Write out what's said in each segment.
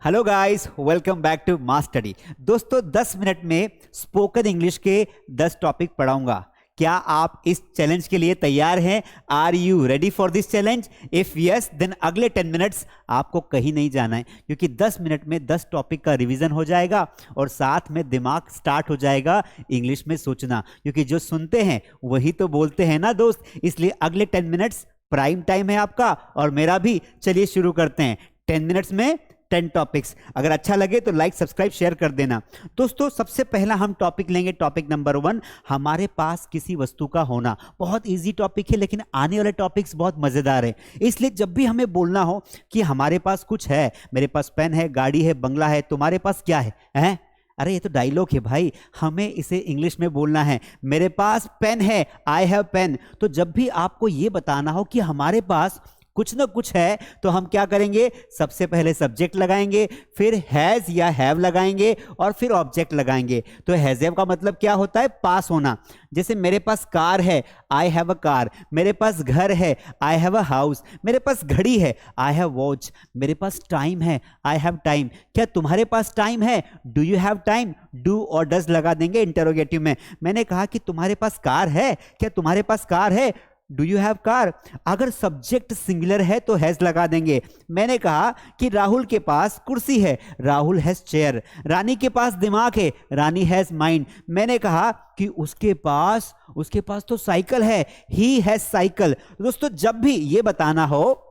Hello guys, welcome back to mass study. दोस्तों 10 minute में spoken English के 10 topic पढ़ाऊंगा। क्या आप इस चैलेंज के लिए तैयार हैं? Are you ready for this challenge? If yes then अगले 10 मिनट्स आपको कहीं नहीं जाना है, क्योंकि 10 मिनट में 10 टॉपिक का रिवीजन हो जाएगा और साथ में दिमाग स्टार्ट हो जाएगा इंग्लिश में सोचना, क्योंकि जो सुनते हैं वही तो बोलते हैं ना दोस्त। इसलिए अगले 10 मिनट्स प्राइम टाइम है आपका और मेरा भी। चलिए शुरू करते हैं। 10 मिनट्स में 10 टॉपिक्स। अगर अच्छा लगे तो लाइक सब्सक्राइब शेयर कर देना। दोस्तों सबसे पहला हम टॉपिक लेंगे, टॉपिक नंबर 1, हमारे पास किसी वस्तु का होना। बहुत इजी टॉपिक है, लेकिन आने वाले टॉपिक्स बहुत मजेदार है। इसलिए जब भी हमें बोलना हो कि हमारे पास कुछ है, मेरे पास पेन है, गाड़ी है, बंगला है, तुम्हारे पास क्या है? अरे ये तो डायलॉग है भाई, हमें इसे इंग्लिश में बोलना है। मेरे पास पेन है, आई हैव पेन। तो जब भी आपको ये बताना हो कि हमारे पास कुछ ना कुछ है, तो हम क्या करेंगे? सबसे पहले सब्जेक्ट लगाएंगे, फिर हैज या हैव लगाएंगे और फिर ऑब्जेक्ट लगाएंगे। तो हैज हैव का मतलब क्या होता है? पास होना। जैसे मेरे पास कार है, आई हैव अ कार। मेरे पास घर है, आई हैव अ हाउस। मेरे पास घड़ी है, आई हैव वॉच। मेरे पास टाइम है, आई हैव टाइम। क्या तुम्हारे पास टाइम है? Do you have time? Do और डज लगा देंगे इंटरोगेटिव में। मैंने कहा कि तुम्हारे पास कार है, क्या तुम्हारे पास कार है? Do you have car. अगर सब्जेक्ट सिंगुलर है तो हैज लगा देंगे। मैंने कहा कि राहुल के पास कुर्सी है, राहुल हैज चेयर। रानी के पास दिमाग है, रानी हैज माइंड। मैंने कहा कि उसके पास तो साइकिल है, ही हैज साइकिल। दोस्तों जब भी ये बताना हो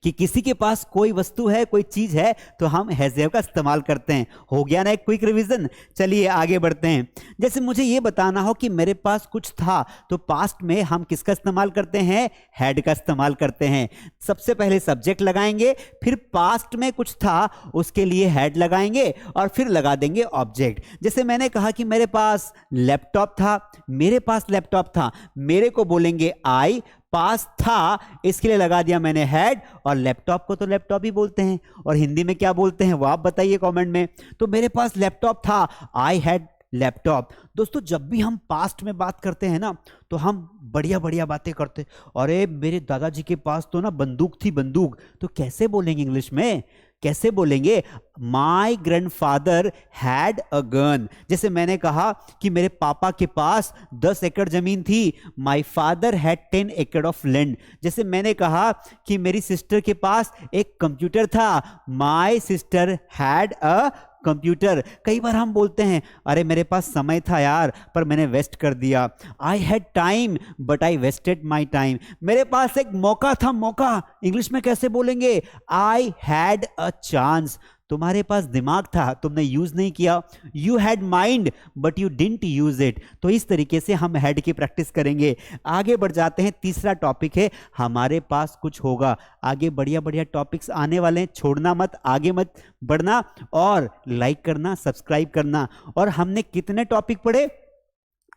कि किसी के पास कोई वस्तु है, कोई चीज है, तो हम हैज हैव का इस्तेमाल करते हैं। हो गया ना एक क्विक रिवीजन। चलिए आगे बढ़ते हैं। जैसे मुझे ये बताना हो कि मेरे पास कुछ था, तो पास्ट में हम किसका इस्तेमाल करते हैं? हैड का इस्तेमाल करते हैं। सबसे पहले सब्जेक्ट लगाएंगे, फिर पास्ट में कुछ था उसके लिए हैड लगाएंगे और फिर लगा देंगे ऑब्जेक्ट। जैसे मैंने कहा कि मेरे पास लैपटॉप था, मेरे पास लैपटॉप था, मेरे को बोलेंगे आई, पास था इसके लिए लगा दिया मैंने हैड, और लैपटॉप को तो लैपटॉप ही बोलते हैं। और हिंदी में क्या बोलते हैं वो आप बताइए कमेंट में। तो मेरे पास लैपटॉप था, आई हैड लैपटॉप। दोस्तों जब भी हम पास्ट में बात करते हैं ना, तो हम बढ़िया बढ़िया बातें करते। अरे मेरे दादाजी के पास तो ना बंदूक थी, बंदूक। तो कैसे बोलेंगे इंग्लिश में? कैसे बोलेंगे? माई ग्रैंडफादर हैड अ गन। जैसे मैंने कहा कि मेरे पापा के पास 10 एकड़ जमीन थी, माई फादर हैड 10 एकड़ ऑफ लैंड। जैसे मैंने कहा कि मेरी सिस्टर के पास एक कंप्यूटर था, my sister had a computer. कई बार हम बोलते हैं अरे मेरे पास समय था यार, पर मैंने वेस्ट कर दिया। I had time but I wasted my time. मेरे पास एक मौका था, मौका इंग्लिश में कैसे बोलेंगे? I had a chance. तुम्हारे पास दिमाग था, तुमने यूज नहीं किया। You had mind but you didn't use it. तो इस तरीके से हम हैड की प्रैक्टिस करेंगे। आगे बढ़ जाते हैं। तीसरा टॉपिक है हमारे पास कुछ होगा। आगे बढ़िया बढ़िया टॉपिक्स आने वाले हैं, छोड़ना मत, आगे मत बढ़ना और लाइक करना, सब्सक्राइब करना। और हमने कितने टॉपिक पढ़े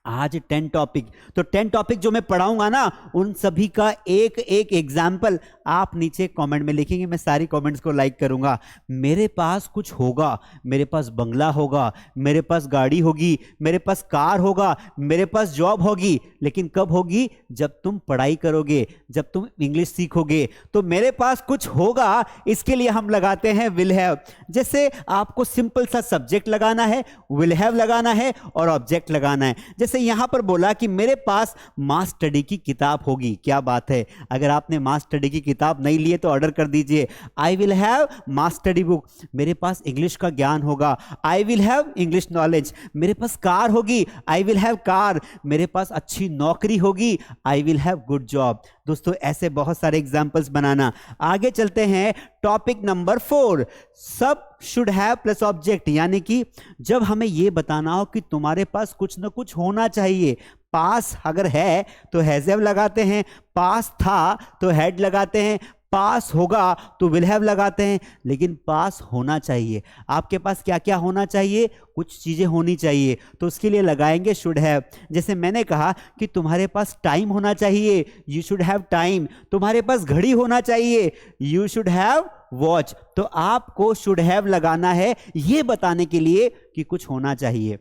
आज? 10 टॉपिक। तो 10 टॉपिक जो मैं पढ़ाऊंगा ना, उन सभी का एक एक एग्जाम्पल आप नीचे कमेंट में लिखेंगे, मैं सारी कमेंट्स को लाइक करूंगा। मेरे पास कुछ होगा, मेरे पास बंगला होगा, मेरे पास गाड़ी होगी, मेरे पास कार होगा, मेरे पास जॉब होगी। लेकिन कब होगी? जब तुम पढ़ाई करोगे, जब तुम इंग्लिश सीखोगे। तो मेरे पास कुछ होगा, इसके लिए हम लगाते हैं विल हैव। जैसे आपको सिंपल सा सब्जेक्ट लगाना है, विल हैव लगाना है और ऑब्जेक्ट लगाना है। जैसे यहां पर बोला कि मेरे पास मास स्टडी की किताब होगी। क्या बात है! अगर आपने मास स्टडी की किताब नहीं ली है तो ऑर्डर कर दीजिए। I will have mass study book. मेरे पास इंग्लिश का ज्ञान होगा, I will have English knowledge. मेरे पास कार होगी, आई विल हैव कार। मेरे पास अच्छी नौकरी होगी, I will have good job. दोस्तों ऐसे बहुत सारे एग्जांपल्स बनाना। आगे चलते हैं। टॉपिक नंबर 4, सब शुड हैव प्लस ऑब्जेक्ट। यानी कि जब हमें यह बताना हो कि तुम्हारे पास कुछ ना कुछ होना चाहिए। पास अगर है तो हैज हैव लगाते हैं, पास था तो हैड लगाते हैं, पास होगा तो विल हैव लगाते हैं। लेकिन पास होना चाहिए। आपके पास क्या क्या होना चाहिए? कुछ चीजें होनी चाहिए, तो उसके लिए लगाएंगे शुड हैव। जैसे मैंने कहा कि तुम्हारे पास टाइम होना चाहिए, यू शुड हैव टाइम। तुम्हारे पास घड़ी होना चाहिए, यू शुड हैव वॉच। तो आपको शुड हैव लगाना है ये बताने के लिए कि कुछ होना चाहिए।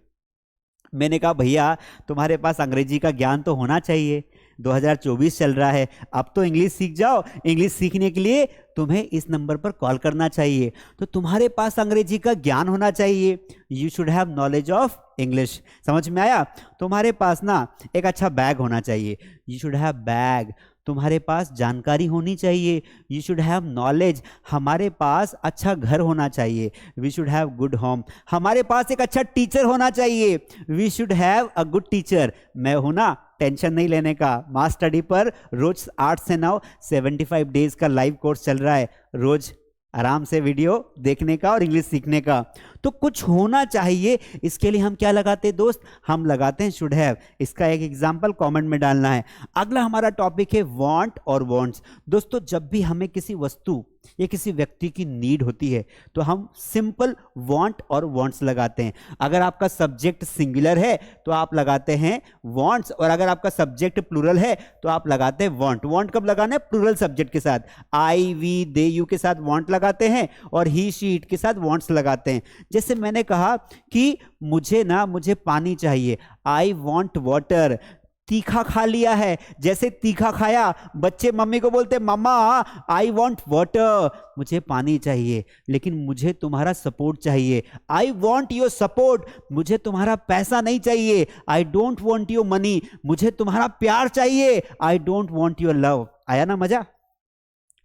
मैंने कहा भैया तुम्हारे पास अंग्रेजी का ज्ञान तो होना चाहिए, 2024 चल रहा है, अब तो इंग्लिश सीख जाओ। इंग्लिश सीखने के लिए तुम्हें इस नंबर पर कॉल करना चाहिए। तो तुम्हारे पास अंग्रेजी का ज्ञान होना चाहिए, you should have knowledge of English. समझ में आया? तुम्हारे पास ना एक अच्छा बैग होना चाहिए, यू शुड हैव बैग। तुम्हारे पास जानकारी होनी चाहिए, यू शुड हैव नॉलेज। हमारे पास अच्छा घर होना चाहिए, we should have good home. हमारे पास एक अच्छा टीचर होना चाहिए, we should have a good teacher. मैं हूं ना, टेंशन नहीं लेने का। मास स्टडी पर रोज 8 से 9 75 डेज का लाइव कोर्स चल रहा है, रोज आराम से वीडियो देखने का और इंग्लिश सीखने का। तो कुछ होना चाहिए, इसके लिए हम क्या लगाते हैं दोस्त? हम लगाते हैं शुड हैव। इसका एक एग्जांपल कमेंट में डालना है। अगला हमारा टॉपिक है वांट और वांट्स। दोस्तों, जब भी हमें किसी वस्तु या किसी व्यक्ति की नीड होती है तो हम सिंपल वांट और वांट्स लगाते हैं। अगर आपका सब्जेक्ट सिंगुलर है तो आप लगाते हैं वांट्स, और अगर आपका सब्जेक्ट प्लूरल है तो आप लगाते हैं वांट। वांट कब लगाना है? प्लूरल सब्जेक्ट के साथ, आई वी दे यू के साथ वांट लगाते हैं, और ही शी इट के साथ वांट्स लगाते हैं। जैसे मैंने कहा कि मुझे पानी चाहिए, आई वांट वाटर। तीखा खा लिया है, जैसे तीखा खाया, बच्चे मम्मी को बोलते मम्मा आई वांट वाटर, मुझे पानी चाहिए। लेकिन मुझे तुम्हारा सपोर्ट चाहिए, आई वांट योर सपोर्ट। मुझे तुम्हारा पैसा नहीं चाहिए, I don't want your money. मुझे तुम्हारा प्यार चाहिए, I don't want your love. आया ना मजा?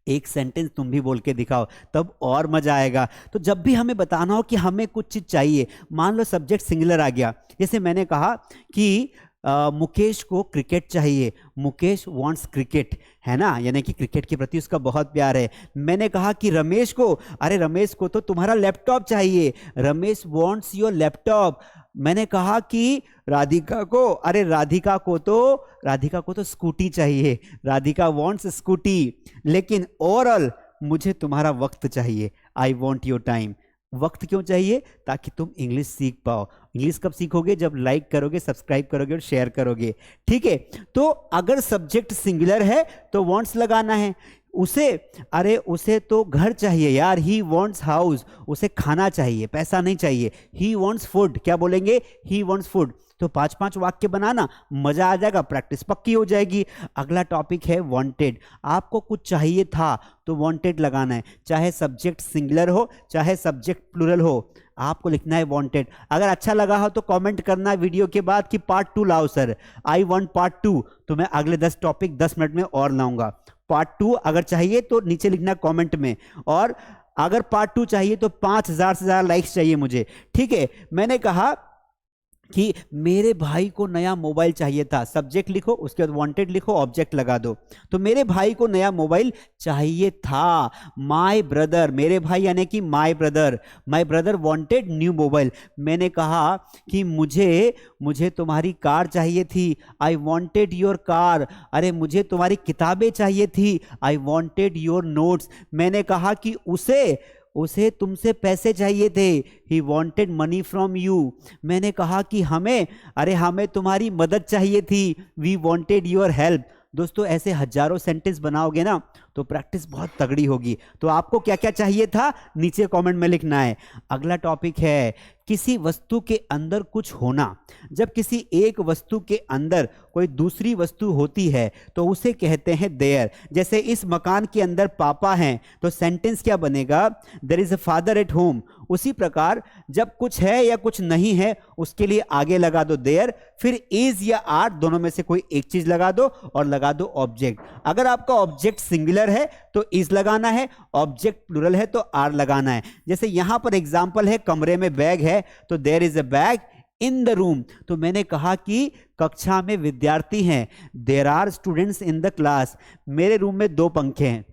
एक सेंटेंस तुम भी बोल के दिखाओ, तब और मजा आएगा। तो जब भी हमें बताना हो कि हमें कुछ चीज चाहिए, मान लो सब्जेक्ट सिंगुलर आ गया, जैसे मैंने कहा कि मुकेश को क्रिकेट चाहिए, मुकेश वांट्स क्रिकेट, है ना, यानी कि क्रिकेट के प्रति उसका बहुत प्यार है। मैंने कहा कि रमेश को, अरे रमेश को तो तुम्हारा लैपटॉप चाहिए, रमेश वांट्स योर लैपटॉप। मैंने कहा कि राधिका को, अरे राधिका को तो स्कूटी चाहिए, राधिका वांट्स स्कूटी। लेकिन ओवरऑल मुझे तुम्हारा वक्त चाहिए, आई वांट योर टाइम। वक्त क्यों चाहिए? ताकि तुम इंग्लिश सीख पाओ। इंग्लिश कब सीखोगे? जब लाइक करोगे, सब्सक्राइब करोगे और शेयर करोगे। ठीक है, तो अगर सब्जेक्ट सिंगुलर है तो वांट्स लगाना है। उसे तो घर चाहिए यार, ही वांट्स हाउस। उसे खाना चाहिए, पैसा नहीं चाहिए। ही वांट्स फूड, क्या बोलेंगे? He wants food. तो 5-5 वाक्य बनाना, मजा आ जाएगा, प्रैक्टिस पक्की हो जाएगी। अगला टॉपिक है वांटेड। आपको कुछ चाहिए था तो वांटेड लगाना है, चाहे सब्जेक्ट सिंगुलर हो चाहे सब्जेक्ट प्लूरल हो, आपको लिखना है वांटेड। अगर अच्छा लगा हो तो कमेंट करना वीडियो के बाद कि पार्ट 2 लाओ सर, आई वांट पार्ट 2। तो मैं अगले 10 टॉपिक 10 मिनट में और लाऊंगा। पार्ट 2 अगर चाहिए तो नीचे लिखना कमेंट में, और अगर पार्ट 2 चाहिए तो 5000 से ज्यादा लाइक्स चाहिए मुझे। ठीक है, मैंने कहा कि मेरे भाई को नया मोबाइल चाहिए था, सब्जेक्ट लिखो, उसके बाद वांटेड लिखो, ऑब्जेक्ट लगा दो। तो मेरे भाई को नया मोबाइल चाहिए था, माय ब्रदर, मेरे भाई यानी कि my brother wanted new mobile. मैंने कहा कि मुझे तुम्हारी कार चाहिए थी, आई वांटेड योर कार। अरे मुझे तुम्हारी किताबें चाहिए थी, आई वांटेड योर नोट्स। मैंने कहा कि उसे तुमसे पैसे चाहिए थे, he wanted money from you. मैंने कहा कि हमें तुम्हारी मदद चाहिए थी, वी वॉन्टेड योर हेल्प। दोस्तों, ऐसे हजारों सेंटेंस बनाओगे ना तो प्रैक्टिस बहुत तगड़ी होगी। तो आपको क्या क्या चाहिए था नीचे कमेंट में लिखना है। अगला टॉपिक है किसी वस्तु के अंदर कुछ होना। जब किसी एक वस्तु के अंदर कोई दूसरी वस्तु होती है तो उसे कहते हैं देयर। जैसे इस मकान के अंदर पापा हैं तो सेंटेंस क्या बनेगा? There is a father at home. उसी प्रकार जब कुछ है या कुछ नहीं है उसके लिए आगे लगा दो देयर, फिर इज या आर दोनों में से कोई एक चीज लगा दो और लगा दो ऑब्जेक्ट। अगर आपका ऑब्जेक्ट सिंगुलर है तो इज लगाना है, ऑब्जेक्ट प्लूरल है तो आर लगाना है। जैसे यहां पर एग्जांपल है, कमरे में बैग है तो there is a bag in the room. तो मैंने कहा कि कक्षा में विद्यार्थी हैं, there are students in the class. मेरे रूम में 2 पंखे हैं,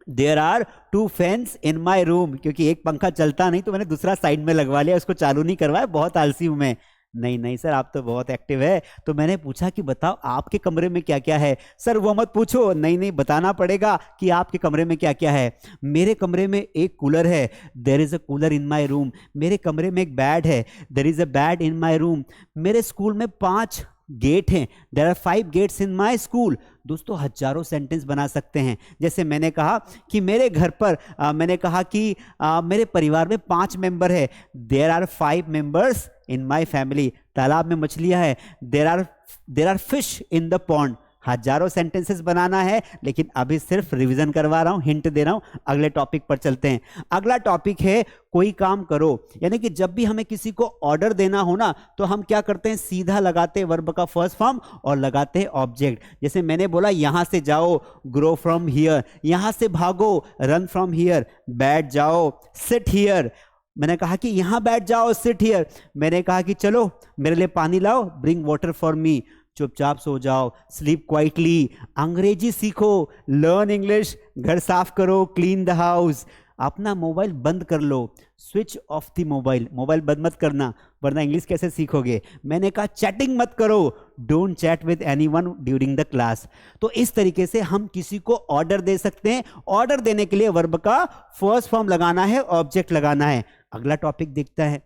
there are 2 fans in my room. क्योंकि एक पंखा चलता नहीं तो मैंने दूसरा साइड में लगवा लिया, उसको चालू नहीं करवाया, बहुत आलसी हूं मैं। नहीं सर, आप तो बहुत एक्टिव है। तो मैंने पूछा कि बताओ आपके कमरे में क्या क्या है। सर वो मत पूछो, नहीं बताना पड़ेगा कि आपके कमरे में क्या क्या है। मेरे कमरे में एक कूलर है, there is a cooler in my room. मेरे कमरे में एक बेड है, there is a bed in my room. मेरे स्कूल में 5 गेट हैं, there are 5 gates in my school. दोस्तों, हजारों सेंटेंस बना सकते हैं। जैसे मैंने कहा कि मेरे घर पर मैंने कहा कि मेरे परिवार में 5 मेंबर है, there are 5 members in my family. तालाब में मछलियां है, there are fish in the pond. हजारों सेंटेंसेस बनाना है, लेकिन अभी सिर्फ रिवीजन करवा रहा हूं, हिंट दे रहा हूं। अगले टॉपिक पर चलते हैं। अगला टॉपिक है कोई काम करो। यानी कि जब भी हमें किसी को ऑर्डर देना हो ना, तो हम क्या करते हैं, सीधा लगाते हैं वर्ब का फर्स्ट फॉर्म और लगाते हैं ऑब्जेक्ट। जैसे मैंने बोला यहां से जाओ, ग्रो फ्रॉम हियर, यहां से भागो, रन फ्रॉम हियर, बैठ जाओ, सिट हियर। मैंने कहा कि यहां बैठ जाओ, सिट हियर। मैंने कहा कि चलो मेरे लिए पानी लाओ, ब्रिंग वाटर फॉर मी, चुपचाप सो जाओ, स्लीप क्वाइटली। अंग्रेजी सीखो, लर्न इंग्लिश, घर साफ करो, क्लीन द हाउस। अपना मोबाइल बंद कर लो, switch off the mobile, mobile बंद मत करना, वरना इंग्लिश कैसे सीखोगे। मैंने कहा चैटिंग मत करो, don't chat with anyone during the class. तो इस तरीके से हम किसी को ऑर्डर दे सकते हैं। ऑर्डर देने के लिए वर्ब का फर्स्ट फॉर्म लगाना है, ऑब्जेक्ट लगाना है। अगला टॉपिक देखता है,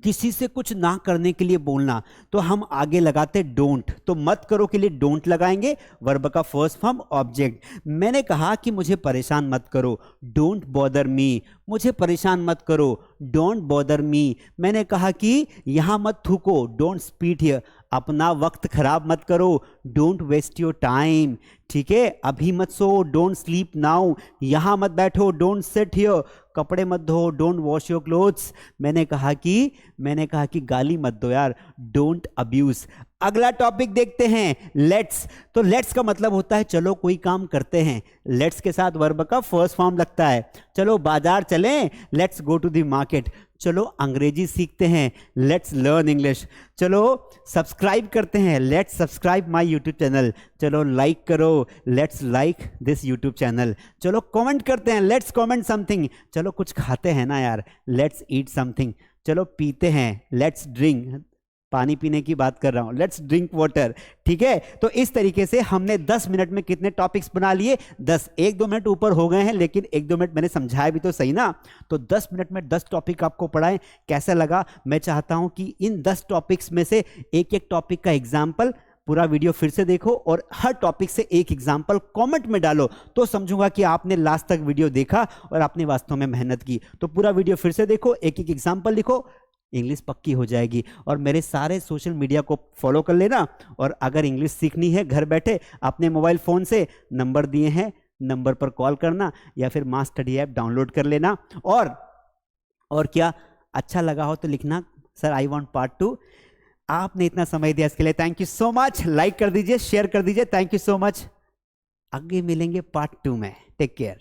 किसी से कुछ ना करने के लिए बोलना, तो हम आगे लगाते डोंट। तो मत करो के लिए डोंट लगाएंगे, वर्ब का फर्स्ट फॉर्म ऑब्जेक्ट। मैंने कहा कि मुझे परेशान मत करो, डोंट बॉदर मी, मुझे परेशान मत करो, डोंट बॉदर मी। मैंने कहा कि यहां मत थूको, डोंट स्पीट हियर, अपना वक्त खराब मत करो, डोंट वेस्ट योर टाइम। ठीक है, अभी मत सो, डोंट स्लीप नाउ, यहां मत बैठो, डोंट सिट हियर, कपड़े मत धो, डोंट वॉश योर क्लोथ्स। मैंने कहा कि गाली मत दो यार, डोंट अब्यूज। अगला टॉपिक देखते हैं, लेट्स। तो लेट्स का मतलब होता है चलो कोई काम करते हैं। लेट्स के साथ वर्ब का फर्स्ट फॉर्म लगता है। चलो बाजार चलें, let's go to the market. चलो अंग्रेजी सीखते हैं, लेट्स लर्न इंग्लिश। चलो सब्सक्राइब करते हैं, let's subscribe my YouTube channel. चलो लाइक करो, let's like this YouTube channel. चलो कमेंट करते हैं, लेट्स कमेंट समथिंग। चलो कुछ खाते हैं ना यार, लेट्स ईट समथिंग। चलो पीते हैं, लेट्स ड्रिंक, पानी पीने की बात कर रहा हूं, लेट्स ड्रिंक वाटर। ठीक है, तो इस तरीके से हमने 10 मिनट में कितने टॉपिक्स बना लिए, 10। 1-2 मिनट ऊपर हो गए हैं, लेकिन 1-2 मिनट मैंने समझाया भी तो सही ना। तो 10 मिनट में 10 टॉपिक आपको पढ़ाएं, कैसा लगा। मैं चाहता हूं कि इन 10 टॉपिक्स में से एक एक टॉपिक का एग्जाम्पल, पूरा वीडियो फिर से देखो और हर टॉपिक से एक एग्जाम्पल कमेंट में डालो, तो समझूंगा कि आपने लास्ट तक वीडियो देखा और आपने वास्तव में मेहनत की। तो पूरा वीडियो फिर से देखो, एक एक एग्जाम्पल लिखो, इंग्लिश पक्की हो जाएगी। और मेरे सारे सोशल मीडिया को फॉलो कर लेना। और अगर इंग्लिश सीखनी है घर बैठे अपने मोबाइल फ़ोन से, नंबर दिए हैं, नंबर पर कॉल करना या फिर मास स्टडी ऐप डाउनलोड कर लेना। और क्या अच्छा लगा हो तो लिखना सर आई वांट पार्ट 2। आपने इतना समय दिया इसके लिए thank you so much. Like कर दीजिए, शेयर कर दीजिए, थैंक यू सो मच। आगे मिलेंगे पार्ट 2 में। Take care.